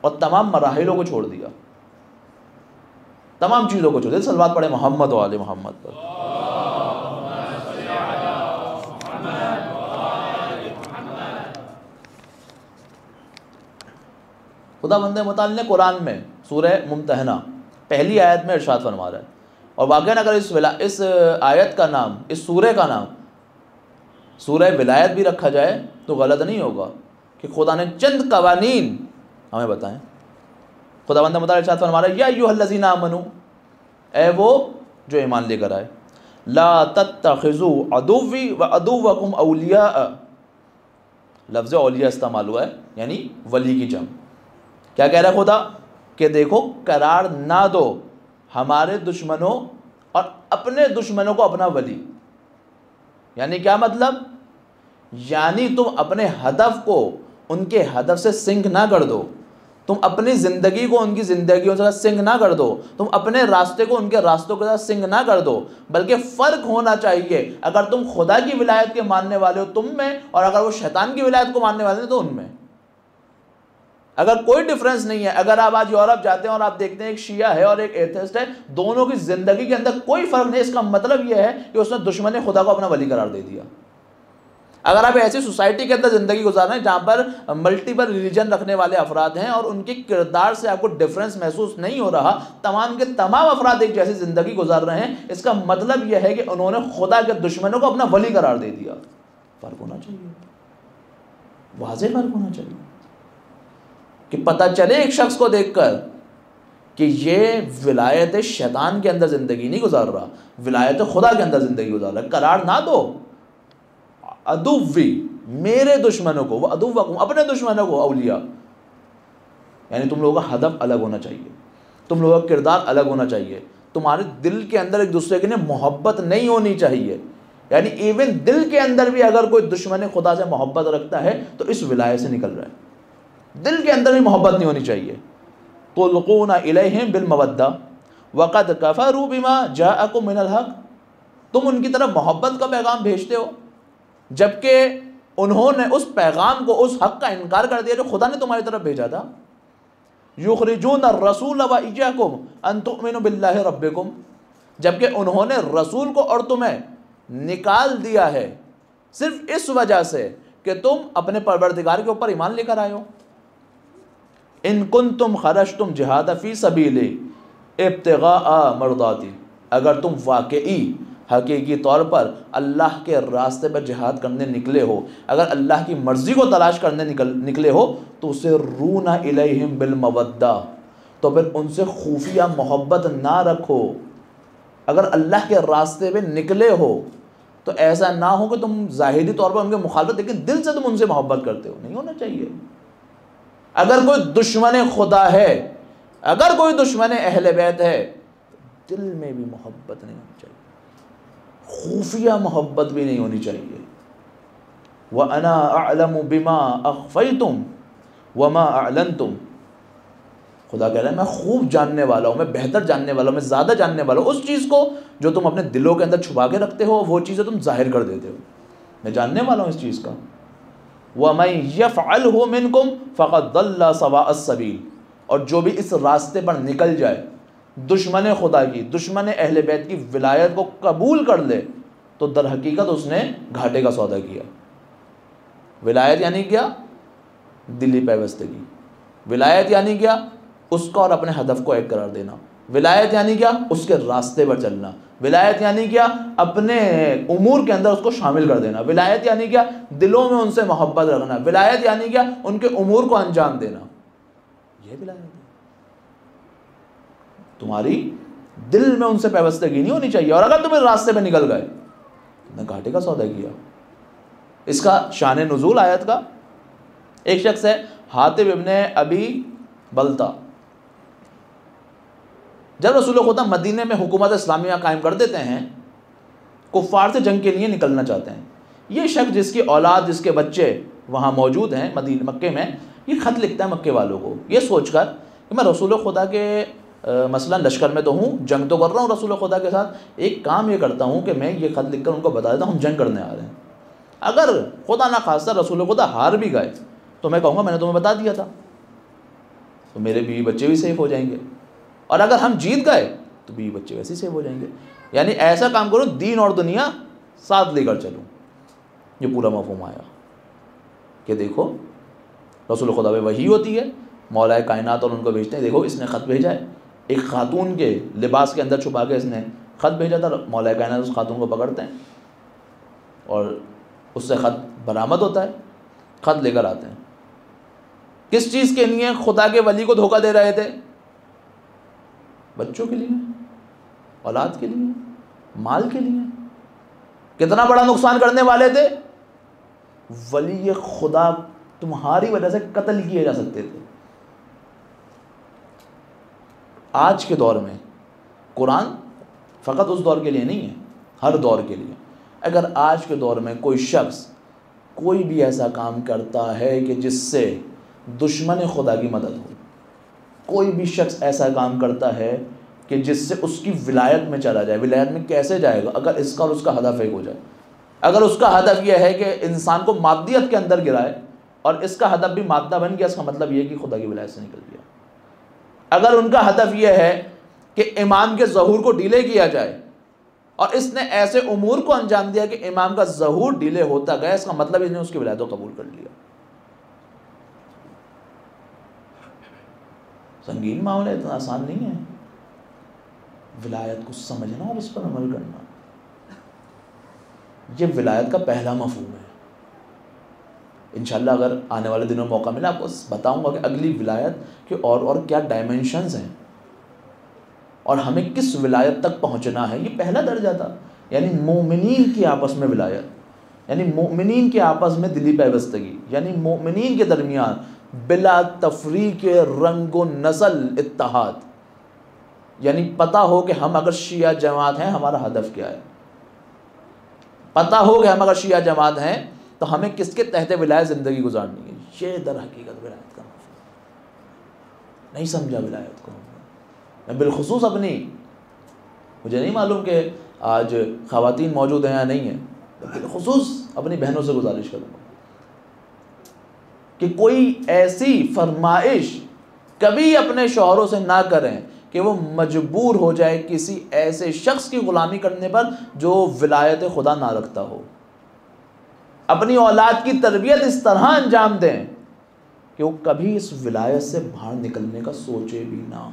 Speaker 1: اور تمام مراحلوں کو چھوڑ دیا، تمام چیزوں کو چھوڑ دیا۔ صلوات پڑھے محمد و آل محمد پر۔ خدا بند متعال نے قرآن میں سورہ ممتحنہ پہلی آیت میں ارشاد فرما رہا ہے، اور واقعاً اگر اس آیت کا نام، اس سورہ کا نام سورہ ولایت بھی رکھا جائے تو غلط نہیں ہوگا، کہ خدا نے چند قوانین ہمیں بتائیں۔ خدا بند متعال ارشاد فرما رہا ہے یا ایھا الذین آمنوا، اے وہ جو ایمان لے کر آئے، لا تتخذوا عدوی وعدوکم اولیاء، لفظ اولیاء استعمال ہوا ہے یعنی ولی کی جمع۔ کیا کہہ رہا ہے خدا؟ کہ دیکھو قرار نہ دو ہمارے دشمنوں اور اپنے دشمنوں کو اپنا ولی، یعنی کیا مطلب؟ یعنی تم اپنے ہدف کو ان کے ہدف سے سنک نہ کر دو، تم اپنی زندگی کو ان کی زندگیوں سے سنگ نہ کر دو، تم اپنے راستے کو ان کے راستوں کے ساتھ سنگ نہ کر دو، بلکہ فرق ہونا چاہیے اگر تم خدا کی ولایت کے ماننے والے ہو تم میں، اور اگر وہ شیطان کی ولایت کو ماننے والے ہیں تو ان میں۔ اگر کوئی ڈیفرنس نہیں ہے، اگر آپ آج یورپ جاتے ہیں اور آپ دیکھتے ہیں ایک شیعہ ہے اور ایک ایتھسٹ ہے، دونوں کی زندگی کے اندر کوئی فرق نہیں، اس کا مطلب یہ ہے کہ اس نے دشمن خدا کو اپنا ولی قرار دے دیا۔ اگر آپ ایسی سوسائٹی کے اندر زندگی گزار رہے ہیں جہاں پر ملٹیپل ریلیجن رکھنے والے افراد ہیں اور ان کے کردار سے آپ کو ڈفرینس محسوس نہیں ہو رہا، تمام کے تمام افراد ایک جیسی زندگی گزار رہے ہیں، اس کا مطلب یہ ہے کہ انہوں نے خدا کے دشمنوں کو اپنا ولی قرار دے دیا۔ فرق ہونا چاہیے، واضح فرق ہونا چاہیے، کہ پتہ چلے ایک شخص کو دیکھ کر کہ یہ ولایت شیطان کے اندر زندگی نہیں گزار رہا، ولایت خدا کے اندر زندگی گزار رہا ہے۔ قرار نہ دو عدوی، میرے دشمنوں کو، وہ عدوکم، اپنے دشمنوں کو اولیاء، یعنی تم لوگوں کا ہدف الگ ہونا چاہیے، تم لوگوں کا کردار الگ ہونا چاہیے، تمہارے دل کے اندر ایک دوسرے کے لیے محبت نہیں ہونی چاہیے، یعنی ایون دل کے اندر بھی اگر کوئی دشمن خدا سے محبت رکھتا ہے تو اس ولایت سے نکل رہا ہے، دل کے اندر بھی محبت نہیں ہونی چاہیے۔ تلقون الیہم بالمودہ وقد کفروا بما جاءکم من الحق، تم ان کی طرف محبت کا پیغام بھیجتے ہو جبکہ انہوں نے اس پیغام کو، اس حق کا انکار کر دیا جو خدا نے تمہاری طرف بھیجا تھا۔ یخرجون الرسول وایاکم ان تؤمنوا باللہ ربکم، جبکہ انہوں نے رسول کو اور تمہیں نکال دیا ہے صرف اس وجہ سے کہ تم اپنے پروردگار کے اوپر ایمان لے کر آئے ہو۔ ان کنتم خرجتم جہاد فی سبیلی ابتغاء مرضاتی، اگر تم واقعی حقیقی طور پر اللہ کے راستے پر جہاد کرنے نکلے ہو، اگر اللہ کی مرضی کو تلاش کرنے نکلے ہو تو اسے رونا الیہم بالمودہ، تو پھر ان سے خفیہ محبت نہ رکھو۔ اگر اللہ کے راستے پہ نکلے ہو تو ایسا نہ ہو کہ تم ظاہری طور پر ان کے مخالفت، لیکن دل سے تم ان سے محبت کرتے ہو، نہیں ہونا چاہیے۔ اگر کوئی دشمن خدا ہے، اگر کوئی دشمن اہل بیت ہے، دل میں بھی محبت نہیں ہونی چاہیے، خفیہ محبت بھی نہیں ہونی چاہیے۔ وَأَنَا أَعْلَمُ بِمَا أَخْفَيْتُمْ وَمَا أَعْلَنْتُمْ، خدا کہہ رہا ہے میں خوب جاننے والا ہوں، میں بہتر جاننے والا ہوں، میں زیادہ جاننے والا ہوں اس چیز کو جو تم اپنے دلوں کے اندر چھپا کے رکھتے ہو، وہ چیزیں تم ظاہر کر دیتے ہو، میں جاننے والا ہوں اس چیز کا۔ وَمَن يَفْعَلْهُ مِنْكُمْ فَقَدْ ضَلَّ سَوَاءَ السَّبِيلِ، اور جو بھی اس راستے پر نکل جائے، دشمن خدا کی، دشمن اہل بیت کی ولایت کو قبول کر لے، تو در حقیقت اس نے گھاٹے کا سودا کیا۔ ولایت یعنی کیا؟ دلی پیوستگی۔ ولایت یعنی کیا؟ اس کا اور اپنے ہدف کو ایک قرار دینا۔ ولایت یعنی کیا؟ اس کے راستے پر چلنا۔ ولایت یعنی کیا؟ اپنے امور کے اندر اس کو شامل کر دینا۔ ولایت یعنی کیا؟ دلوں میں ان سے محبت رکھنا۔ ولایت یعنی کیا؟ ان کے امور کو انجام دینا۔ یہ ولایت ہے۔ تمہاری دل میں ان سے پیوستگی نہیں ہونی چاہیے، اور اگر تم اس راستے پہ نکل گئے نے گھاٹے کا سودا کیا۔ اس کا شان نزول آیت کا، ایک شخص ہے حاتب ابن ابی بلتا، جب رسول خدا مدینے میں حکومت اسلامیہ قائم کر دیتے ہیں، کفار سے جنگ کے لیے نکلنا چاہتے ہیں، یہ شخص جس کی اولاد، جس کے بچے وہاں موجود ہیں مکے میں، یہ خط لکھتا ہے مکے والوں کو یہ سوچ کر کہ میں رسول خدا کے مثلا لشکر میں تو ہوں، جنگ تو کر رہا ہوں رسول خدا کے ساتھ، ایک کام یہ کرتا ہوں کہ میں یہ خط لکھ کر ان کو بتا دیتا ہوں ہم جنگ کرنے آ رہے ہیں، اگر خدا نہ خواستہ رسول خدا ہار بھی گئے تو میں کہوں گا میں نے تمہیں بتا دیا تھا، تو میرے بیوی بچے بھی سیف ہو جائیں گے، اور اگر ہم جیت گئے تو بیوی بچے ویسے ہی سیف ہو جائیں گے، یعنی ایسا کام کرو دین اور دنیا ساتھ لے کر چلوں۔ یہ پورا مفہوم آیا کہ دیکھو رسول خدا پہ وحی ہوتی ہے، مولا کائنات اور ان کو بھیجتے ہیں، دیکھو اس نے خط بھیجا ہے، ایک خاتون کے لباس کے اندر چھپا کے اس نے خط بھیجا تھا، مولا کائنات اس خاتون کو پکڑتے ہیں اور اس سے خط برآمد ہوتا ہے، خط لے کر آتے ہیں۔ کس چیز کے لیے خدا کے ولی کو دھوکہ دے رہے تھے؟ بچوں کے لیے، اولاد کے لیے، مال کے لیے۔ کتنا بڑا نقصان کرنے والے تھے؟ ولی خدا تمہاری وجہ سے قتل کیے جا سکتے تھے۔ آج کے دور میں قرآن فقط اس دور کے لیے نہیں ہے، ہر دور کے لیے۔ اگر آج کے دور میں کوئی شخص کوئی بھی ایسا کام کرتا ہے کہ جس سے دشمن خدا کی مدد ہو، کوئی بھی شخص ایسا کام کرتا ہے کہ جس سے اس کی ولایت میں چلا جائے، ولایت میں کیسے جائے گا؟ اگر اس کا اور اس کا ہدف ایک ہو جائے، اگر اس کا ہدف یہ ہے کہ انسان کو مادیت کے اندر گرائے اور اس کا ہدف بھی مادہ بن گیا، اس کا مطلب یہ کہ خدا کی ولایت سے نکل گیا۔ اگر ان کا ہدف یہ ہے کہ امام کے ظہور کو ڈیلے کیا جائے اور اس نے ایسے امور کو انجام دیا کہ امام کا ظہور ڈیلے ہوتا گیا، اس کا مطلب اس نے اس کی ولایت کو قبول کر لیا۔ سنگین معاملہ، اتنا آسان نہیں ہے ولایت کو سمجھنا اور اس پر عمل کرنا۔ یہ ولایت کا پہلا مفہوم ہے۔ انشاءاللہ اگر آنے والے دنوں میں موقع ملا آپ کو بتاؤں گا کہ اگلی ولایت کے اور کیا ڈائمنشنز ہیں اور ہمیں کس ولایت تک پہنچنا ہے۔ یہ پہلا درجہ تھا، یعنی مومنین کی آپس میں ولایت، یعنی مومنین کے آپس میں دلی پیوستگی، یعنی مومنین کے درمیان بلا تفریق رنگ و نسل اتحاد، یعنی پتہ ہو کہ ہم اگر شیعہ جماعت ہیں ہمارا ہدف کیا ہے، پتہ ہو کہ ہم اگر شیعہ جماعت ہیں تو ہمیں کس کے تحت ولایت زندگی گزارنی ہے۔ یہ در حقیقت ولایت کا مفہوم نہیں سمجھا ولایت کو میں بالخصوص اپنی، مجھے نہیں معلوم کہ آج خواتین موجود ہیں یا نہیں ہیں، بالخصوص اپنی بہنوں سے گزارش کروں گا کہ کوئی ایسی فرمائش کبھی اپنے شوہروں سے نہ کریں کہ وہ مجبور ہو جائے کسی ایسے شخص کی غلامی کرنے پر جو ولایت خدا نہ رکھتا ہو۔ اپنی اولاد کی تربیت اس طرح انجام دیں کہ وہ کبھی اس ولایت سے باہر نکلنے کا سوچے بھی نہ۔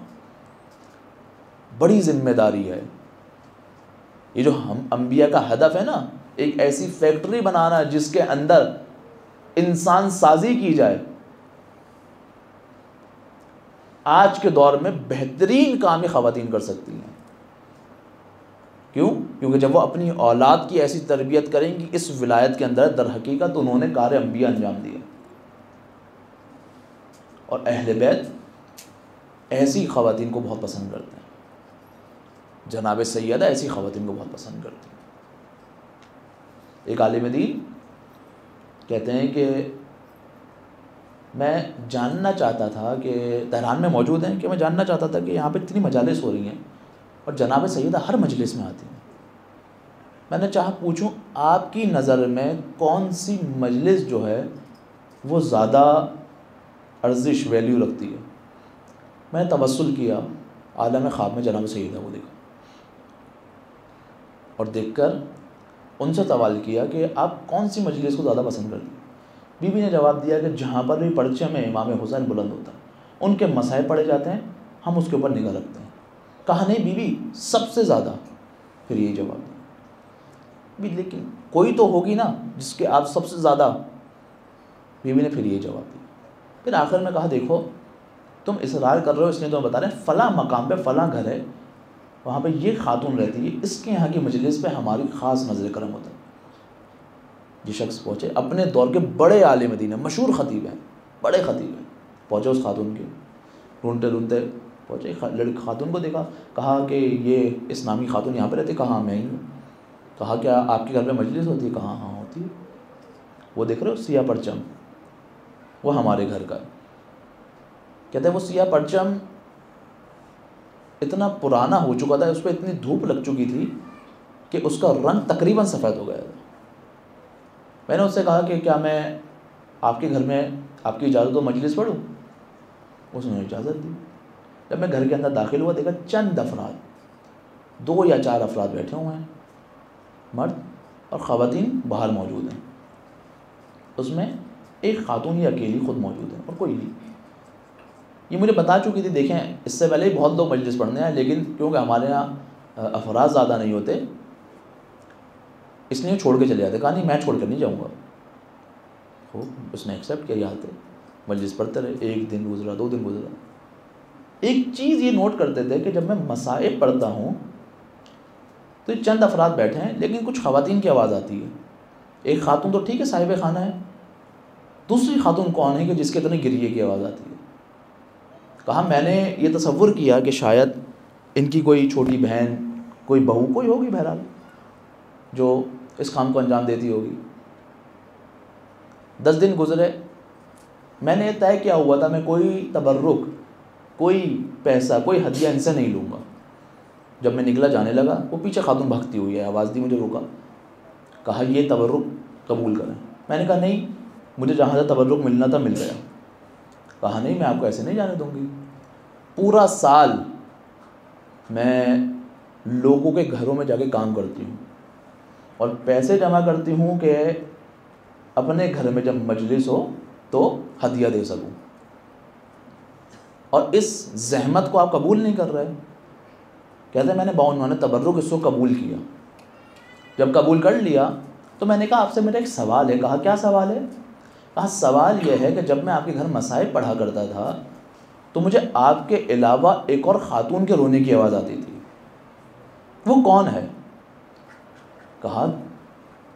Speaker 1: بڑی ذمہ داری ہے یہ جو ہم انبیاء کا ہدف ہے نا، ایک ایسی فیکٹری بنانا جس کے اندر انسان سازی کی جائے۔ آج کے دور میں بہترین کام یہ خواتین کر سکتی ہیں۔ کیوں؟ کیونکہ جب وہ اپنی اولاد کی ایسی تربیت کریں گی اس ولایت کے اندر، در حقیقت انہوں نے کار انبیاء انجام دیے۔ اور اہل بیت ایسی خواتین کو بہت پسند کرتے ہیں، جناب سیدہ ایسی خواتین کو بہت پسند کرتی ہیں۔ ایک عالم دین کہتے ہیں کہ میں جاننا چاہتا تھا کہ تہران میں موجود ہیں، کہ میں جاننا چاہتا تھا کہ یہاں پہ اتنی مجالس ہو رہی ہیں اور جناب سیدہ ہر مجلس میں آتی ہیں، میں نے چاہا پوچھوں آپ کی نظر میں کون سی مجلس جو ہے وہ زیادہ ارزش ویلیو رکھتی ہے۔ میں نے توسل کیا، عالم خواب میں جناب سیدہ کو دیکھا اور دیکھ کر ان سے سوال کیا کہ آپ کون سی مجلس کو زیادہ پسند کرتی ہیں؟ بی بی نے جواب دیا کہ جہاں پر بھی پرچم میں امام حسین بلند ہوتا ہے، ان کے مسائل پڑھے جاتے ہیں، ہم اس کے اوپر نگاہ رکھتے ہیں۔ کہا نہیں بی بی سب سے زیادہ، پھر یہی جواب دیا بھی لیکن کوئی تو ہوگی نا جس کے آپ سب سے زیادہ، بی بی نے پھر یہی جواب دیا۔ پھر آخر میں کہا دیکھو تم اصرار کر رہے ہو، اس لیے تو بتا رہے ہیں فلاں مقام پہ فلاں گھر ہے، وہاں پہ یہ خاتون رہتی ہے، اس کے یہاں کی مجلس پہ ہماری خاص نظر کرم ہوتا ہے۔ یہ شخص پہنچے، اپنے دور کے بڑے عالم دین ہیں، مشہور خطیب ہیں، بڑے خطیب ہیں، پہنچے اس خاتون کے، ڈھونڈتے ڈھونڈتے پہنچے، لڑکی خاتون کو دیکھا، کہا کہ یہ اسلامی خاتون یہاں پہ رہتی؟ کہا میں ہی ہوں۔ کہا کیا آپ کے گھر میں مجلس ہوتی ہے؟ کہا ہاں ہوتی ہے۔ وہ دیکھ رہے ہو سیاہ پرچم، وہ ہمارے گھر کا ہے۔ کہتے ہیں وہ سیاہ پرچم اتنا پرانا ہو چکا تھا، اس پہ اتنی دھوپ لگ چکی تھی کہ اس کا رنگ تقریباً سفید ہو گیا تھا۔ میں نے اس سے کہا کہ کیا میں آپ کے گھر میں آپ کی اجازت ہو مجلس پڑھوں؟ اس نے اجازت دی۔ جب میں گھر کے اندر داخل ہوا دیکھا چند افراد، 2 یا 4 افراد بیٹھے ہوئے ہیں، مرد اور خواتین باہر موجود ہیں۔ اس میں ایک خاتون یہ اکیلی خود موجود ہے اور کوئی نہیں۔ یہ مجھے بتا چکی تھی، دیکھیں اس سے پہلے ہی بہت لوگ مجلس پڑھنے ہیں، لیکن کیونکہ ہمارے یہاں افراد زیادہ نہیں ہوتے اس لیے چھوڑ کے چلے جاتے۔ کہا نہیں میں چھوڑ کر نہیں جاؤں گا۔ خوب اس نے ایکسیپٹ کیا، یہاں تھے مجلس پڑھتے رہے، 1 دن گزرا، 2 دن گزرا۔ ایک چیز یہ نوٹ کرتے تھے کہ جب میں مصائب پڑھتا ہوں تو یہ چند افراد بیٹھے ہیں لیکن کچھ خواتین کی آواز آتی ہے۔ ایک خاتون تو ٹھیک ہے صاحب خانہ ہے، دوسری خاتون کون ہے کہ جس کے اتنے گریے کی آواز آتی ہے؟ کہا میں نے یہ تصور کیا کہ شاید ان کی کوئی چھوٹی بہن، کوئی بہو، کوئی ہوگی بہرحال جو اس کام کو انجام دیتی ہوگی۔ 10 دن گزرے، میں نے طے کیا ہوا تھا میں کوئی تبرک کوئی پیسہ کوئی ہدیہ ان سے نہیں لوں گا۔ جب میں نکلا جانے لگا، وہ پیچھے خاتون بھاگتی ہوئی ہے، آواز دی، مجھے روکا، کہا یہ تبرک قبول کریں۔ میں نے کہا نہیں، مجھے جہاں سے تبرک ملنا تھا مل گیا۔ کہا نہیں، میں آپ کو ایسے نہیں جانے دوں گی۔ پورا سال میں لوگوں کے گھروں میں جا کے کام کرتی ہوں اور پیسے جمع کرتی ہوں کہ اپنے گھر میں جب مجلس ہو تو ہدیہ دے سکوں، اور اس زحمت کو آپ قبول نہیں کر رہے۔ کہتے ہیں میں نے انہوں نے تبرک اس کو قبول کیا۔ جب قبول کر لیا تو میں نے کہا آپ سے میرا ایک سوال ہے۔ کہا کیا سوال ہے؟ کہا سوال یہ ہے کہ جب میں آپ کے گھر مصائب پڑھا کرتا تھا تو مجھے آپ کے علاوہ ایک اور خاتون کے رونے کی آواز آتی تھی، وہ کون ہے؟ کہا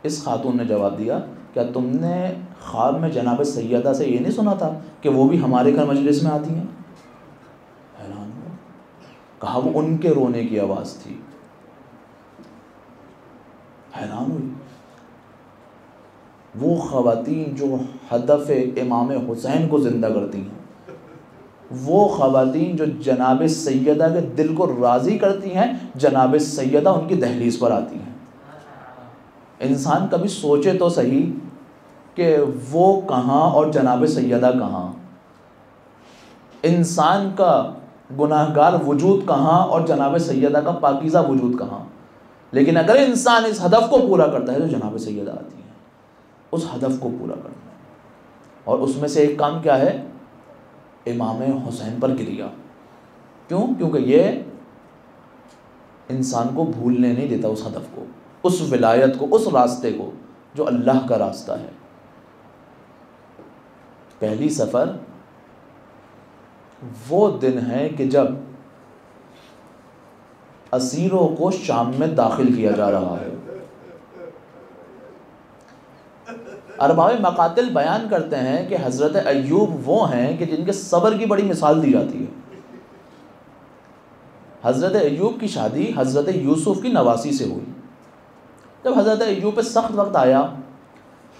Speaker 1: اس خاتون نے جواب دیا، کیا تم نے خواب میں جناب سیدہ سے یہ نہیں سنا تھا کہ وہ بھی ہمارے گھر مجلس میں آتی ہیں؟ حیران ہوا۔ کہا وہ ان کے رونے کی آواز تھی۔ حیران ہوئی۔ وہ خواتین جو ہدف امام حسین کو زندہ کرتی ہیں، وہ خواتین جو جناب سیدہ کے دل کو راضی کرتی ہیں، جناب سیدہ ان کی دہلیز پر آتی ہیں۔ انسان کبھی سوچے تو صحیح کہ وہ کہاں اور جناب سیدہ کہاں، انسان کا گناہگار وجود کہاں اور جناب سیدہ کا پاکیزہ وجود کہاں۔ لیکن اگر انسان اس ہدف کو پورا کرتا ہے تو جناب سیدہ آتی ہے، اس ہدف کو پورا کرنا ہے۔ اور اس میں سے ایک کام کیا ہے؟ امام حسین پر گریا۔ کیوں؟ کیونکہ یہ انسان کو بھولنے نہیں دیتا اس ہدف کو، اس ولایت کو، اس راستے کو جو اللہ کا راستہ ہے۔ پہلی سفر وہ دن ہے کہ جب اسیروں کو شام میں داخل کیا جا رہا ہے۔ ارباب مقاتل بیان کرتے ہیں کہ حضرت ایوب وہ ہیں کہ جن کے صبر کی بڑی مثال دی جاتی ہے۔ حضرت ایوب کی شادی حضرت یوسف کی نواسی سے ہوئی۔ جب حضرت ایوب پہ سخت وقت آیا،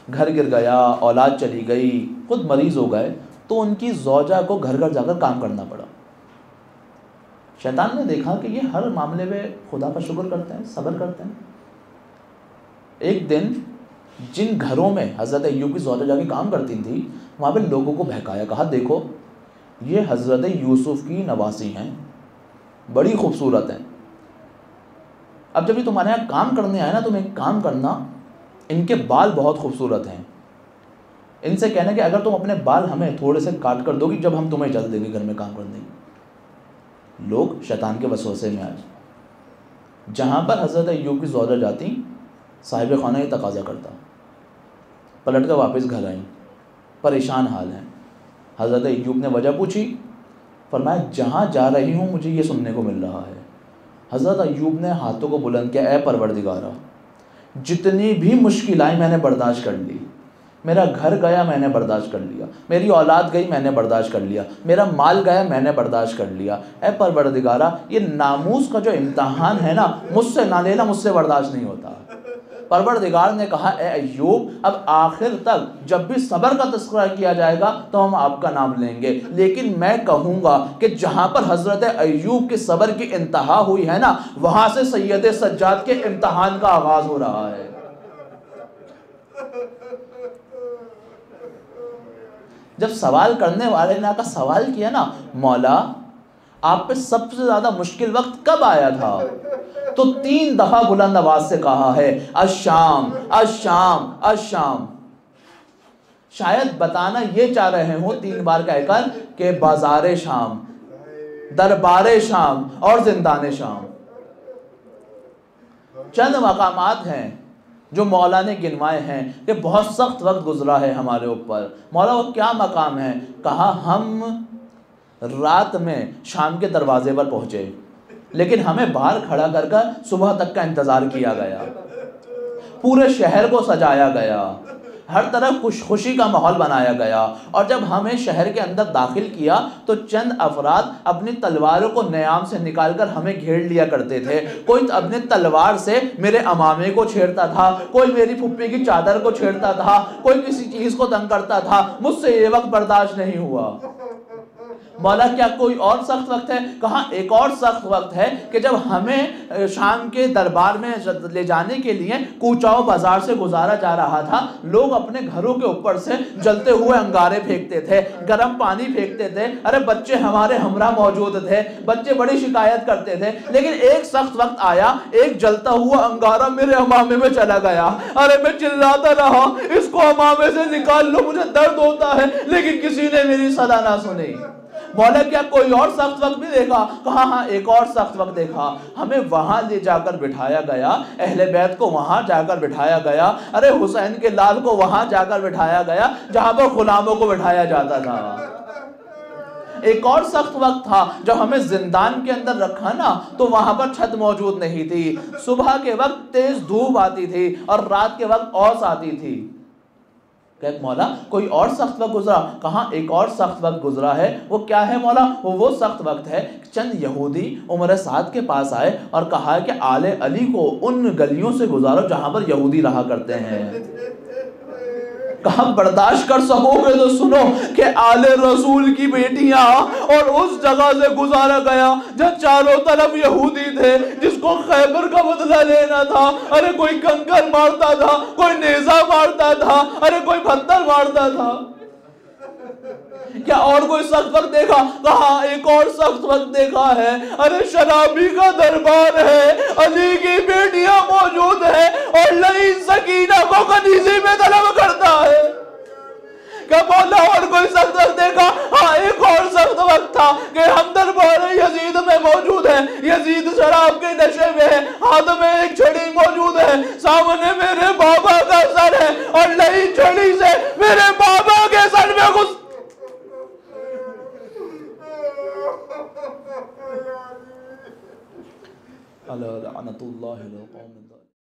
Speaker 1: گھر گر گیا، اولاد چلی گئی، خود مریض ہو گئے، تو ان کی زوجہ کو گھر گھر جا کر کام کرنا پڑا۔ شیطان نے دیکھا کہ یہ ہر معاملے میں خدا کا شکر کرتے ہیں، صبر کرتے ہیں۔ ایک دن جن گھروں میں حضرت ایوب کی زوجہ جا کے کام کرتی تھی، وہاں پہ لوگوں کو بہکایا، کہا دیکھو یہ حضرت یوسف کی نواسی ہیں، بڑی خوبصورت ہیں۔ اب جب یہ تمہارے یہاں کام کرنے آئے نا، تم ایک کام کرنا، ان کے بال بہت خوبصورت ہیں، ان سے کہنا کہ اگر تم اپنے بال ہمیں تھوڑے سے کاٹ کر دو گی، جب ہم تمہیں اجازت دیں گے گھر میں کام کرنے کی۔ لوگ شیطان کے وسوسے میں آئے۔ جہاں پر حضرت ایوب کی زوجہ جاتی، صاحب خانہ یہ تقاضا کرتا، پلٹ کر واپس گھر آئیں، پریشان حال ہیں۔ حضرت ایوب نے وجہ پوچھی، فرمایا جہاں جا رہی ہوں مجھے یہ سننے کو مل رہا ہے۔ حضرت ایوب نے ہاتھوں کو بلند کیا، اے پروردگارا، جتنی بھی مشکلیں میں نے برداشت کر لی، میرا گھر گیا میں نے برداشت کر لیا، میری اولاد گئی میں نے برداشت کر لیا، میرا مال گیا میں نے برداشت کر لیا، اے پروردگارا یہ ناموس کا جو امتحان ہے نا، مجھ سے نہ لینا، مجھ سے برداشت نہیں ہوتا۔ پروردگار نے کہا اے ایوب، اب آخر تک جب بھی صبر کا تذکرہ کیا جائے گا تو ہم آپ کا نام لیں گے، لیکن میں کہوں گا کہ جہاں پر حضرت ایوب کے صبر کی انتہا ہوئی ہے نا، وہاں سے سید سجاد کے امتحان کا آغاز ہو رہا ہے۔ جب سوال کرنے والے نے آ کر سوال کیا نا، مولا آپ پہ سب سے زیادہ مشکل وقت کب آیا تھا، تو 3 دفعہ بلند آواز سے کہا ہے الشام الشام الشام۔ شاید بتانا یہ چاہ رہے ہوں 3 بار کہہ کر کہ بازار شام، دربار شام اور زندان شام۔ چند مقامات ہیں جو مولا نے گنوائے ہیں کہ بہت سخت وقت گزرا ہے ہمارے اوپر۔ مولا وہ کیا مقام ہے؟ کہا ہم رات میں شام کے دروازے پر پہنچے، لیکن ہمیں باہر کھڑا کر کر صبح تک کا انتظار کیا گیا، پورے شہر کو سجایا گیا، ہر طرف خوشی کا ماحول بنایا گیا، اور جب ہمیں شہر کے اندر داخل کیا تو چند افراد اپنی تلواروں کو نیام سے نکال کر ہمیں گھیر لیا کرتے تھے۔ کوئی اپنے تلوار سے میرے امامے کو چھیڑتا تھا، کوئی میری پھپھی کی چادر کو چھیڑتا تھا، کوئی کسی چیز کو تنگ کرتا تھا۔ مجھ سے یہ وقت برداشت نہیں ہوا۔ مولا کیا کوئی اور سخت وقت ہے؟ کہا ایک اور سخت وقت ہے کہ جب ہمیں شام کے دربار میں لے جانے کے لیے کوچاؤ بازار سے گزارا جا رہا تھا، لوگ اپنے گھروں کے اوپر سے جلتے ہوئے انگارے پھینکتے تھے، گرم پانی پھینکتے تھے، ارے بچے ہمارے ہمراہ موجود تھے، بچے بڑی شکایت کرتے تھے، لیکن ایک سخت وقت آیا، ایک جلتا ہوا انگارہ میرے امامے میں چلا گیا، ارے میں چلاتا رہا اس کو امامے سے نکال لو، مجھے درد ہوتا ہے، لیکن کسی نے میری صدا نہ سنی۔ مولا کیا کوئی اور سخت وقت بھی دیکھا؟ کہا ہاں ایک اور سخت وقت دیکھا، ہمیں وہاں لے جا کر بٹھایا گیا، اہل بیت کو وہاں جا کر بٹھایا گیا، ارے حسین کے لال کو وہاں جا کر بٹھایا گیا جہاں پر غلاموں کو بٹھایا جاتا تھا۔ ایک اور سخت وقت تھا جب ہمیں زندان کے اندر رکھا نا تو وہاں پر چھت موجود نہیں تھی، صبح کے وقت تیز دھوپ آتی تھی اور رات کے وقت اوس آتی تھی۔ کہ مولا کوئی اور سخت وقت گزرا؟ کہاں ایک اور سخت وقت گزرا ہے، وہ کیا ہے مولا؟ وہ سخت وقت ہے چند یہودی عمر سعد کے پاس آئے اور کہا کہ آل علی کو ان گلیوں سے گزارو جہاں پر یہودی رہا کرتے ہیں۔ کہا برداشت کر سکو گے تو سنو کہ آل رسول کی بیٹیاں اور اس جگہ سے گزارا گیا جہاں چاروں طرف یہودی تھے، جس کو خیبر کا بدلہ لینا تھا، ارے کوئی کنکر مارتا تھا، کوئی نیزہ مارتا تھا، ارے کوئی پتھر مارتا تھا۔ کیا اور کوئی سخت وقت دیکھا؟ کہا ایک اور سخت وقت دیکھا ہے، ارے شرابی کا دربار ہے، علی کی بیٹیاں موجود ہیں اور لعین سکینہ کو کنیزی میں طلب کرتا ہے۔ کیا مولا اور کوئی سخت وقت دیکھا؟ ہاں ایک اور سخت وقت تھا کہ ہم دربار یزید میں موجود ہیں، یزید شراب کے نشے میں ہے، ہاتھ میں ایک چھڑی موجود ہے، سامنے میرے بابا کا سر ہے اور لعین چھڑی سے میرے بابا کے سر میں گھس لعنت اللہ علی القوم الظالمین۔